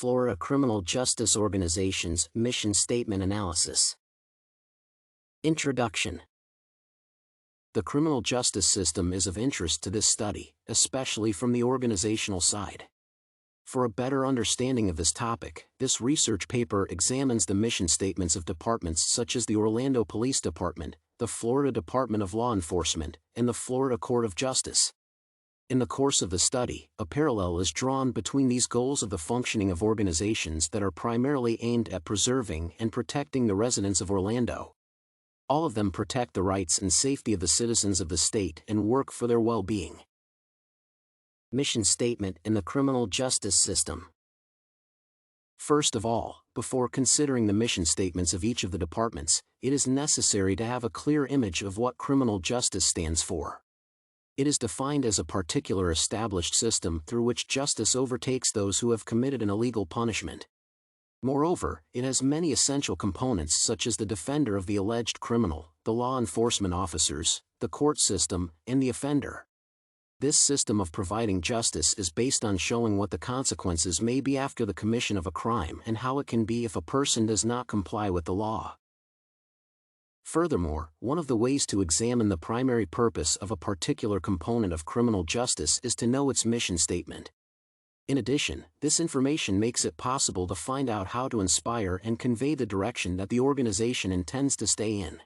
Florida Criminal Justice Organization's Mission Statement Analysis. Introduction. The criminal justice system is of interest to this study, especially from the organizational side. For a better understanding of this topic, this research paper examines the mission statements of departments such as the Orlando Police Department, the Florida Department of Law Enforcement, and the Florida Court of Justice. In the course of the study, a parallel is drawn between these goals of the functioning of organizations that are primarily aimed at preserving and protecting the residents of Orlando. All of them protect the rights and safety of the citizens of the state and work for their well-being. Mission statement in the criminal justice system. First of all, before considering the mission statements of each of the departments, it is necessary to have a clear image of what criminal justice stands for. It is defined as a particular established system through which justice overtakes those who have committed an illegal punishment. Moreover, it has many essential components such as the defender of the alleged criminal, the law enforcement officers, the court system, and the offender. This system of providing justice is based on showing what the consequences may be after the commission of a crime and how it can be if a person does not comply with the law. Furthermore, one of the ways to examine the primary purpose of a particular component of criminal justice is to know its mission statement. In addition, this information makes it possible to find out how to inspire and convey the direction that the organization intends to stay in.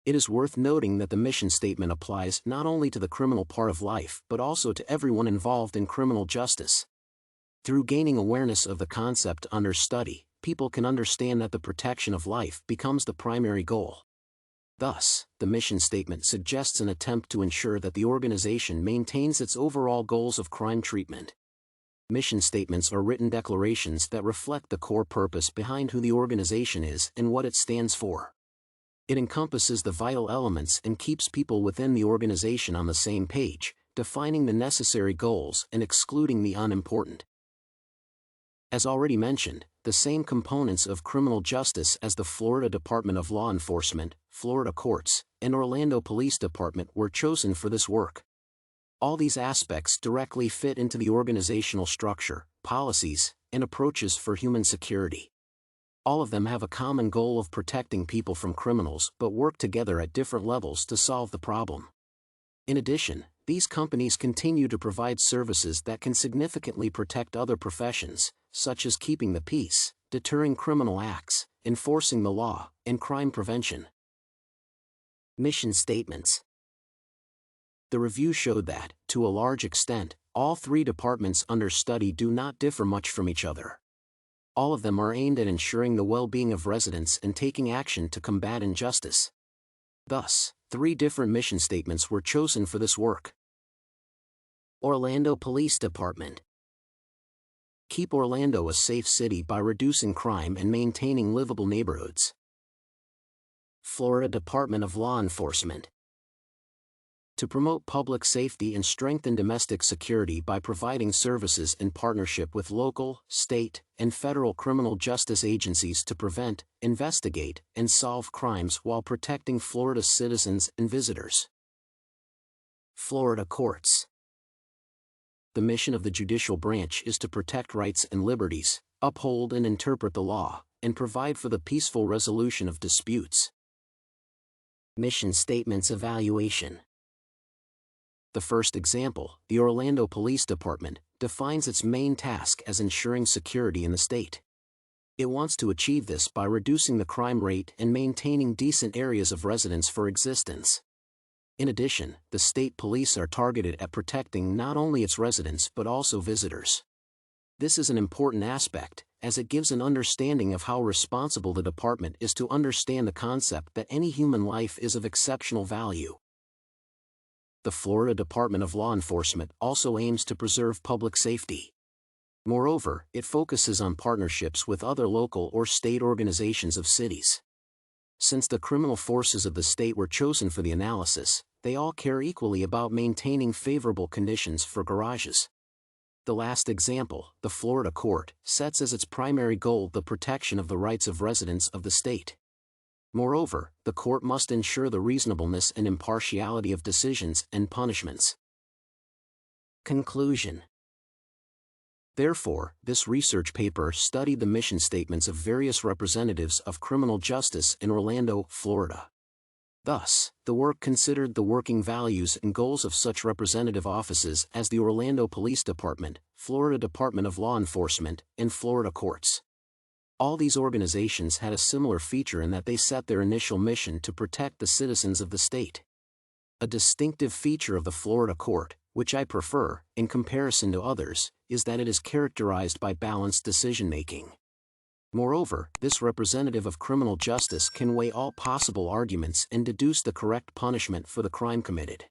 It is worth noting that the mission statement applies not only to the criminal part of life but also to everyone involved in criminal justice. Through gaining awareness of the concept under study, people can understand that the protection of life becomes the primary goal. Thus, the mission statement suggests an attempt to ensure that the organization maintains its overall goals of crime treatment. Mission statements are written declarations that reflect the core purpose behind who the organization is and what it stands for. It encompasses the vital elements and keeps people within the organization on the same page, defining the necessary goals and excluding the unimportant. As already mentioned, the same components of criminal justice as the Florida Department of Law Enforcement, Florida Courts, and Orlando Police Department were chosen for this work. All these aspects directly fit into the organizational structure, policies, and approaches for human security. All of them have a common goal of protecting people from criminals but work together at different levels to solve the problem. In addition, these companies continue to provide services that can significantly protect other professions, such as keeping the peace, deterring criminal acts, enforcing the law, and crime prevention. Mission statements. The review showed that, to a large extent, all three departments under study do not differ much from each other. All of them are aimed at ensuring the well-being of residents and taking action to combat injustice. Thus, three different mission statements were chosen for this work. Orlando Police Department. Keep Orlando a safe city by reducing crime and maintaining livable neighborhoods. Florida Department of Law Enforcement. To promote public safety and strengthen domestic security by providing services in partnership with local, state, and federal criminal justice agencies to prevent, investigate, and solve crimes while protecting Florida's citizens and visitors. Florida Courts. The mission of the judicial branch is to protect rights and liberties, uphold and interpret the law, and provide for the peaceful resolution of disputes. Mission Statements Evaluation. The first example, the Orlando Police Department, defines its main task as ensuring security in the state. It wants to achieve this by reducing the crime rate and maintaining decent areas of residence for existence. In addition, the state police are targeted at protecting not only its residents but also visitors. This is an important aspect, as it gives an understanding of how responsible the department is to understand the concept that any human life is of exceptional value. The Florida Department of Law Enforcement also aims to preserve public safety. Moreover, it focuses on partnerships with other local or state organizations of cities. Since the criminal forces of the state were chosen for the analysis, they all care equally about maintaining favorable conditions for garages. The last example, the Florida Court, sets as its primary goal the protection of the rights of residents of the state. Moreover, the court must ensure the reasonableness and impartiality of decisions and punishments. Conclusion. Therefore, this research paper studied the mission statements of various representatives of criminal justice in Orlando, Florida. Thus, the work considered the working values and goals of such representative offices as the Orlando Police Department, Florida Department of Law Enforcement, and Florida courts. All these organizations had a similar feature in that they set their initial mission to protect the citizens of the state. A distinctive feature of the Florida court, which I prefer, in comparison to others, is that it is characterized by balanced decision-making. Moreover, this representative of criminal justice can weigh all possible arguments and deduce the correct punishment for the crime committed.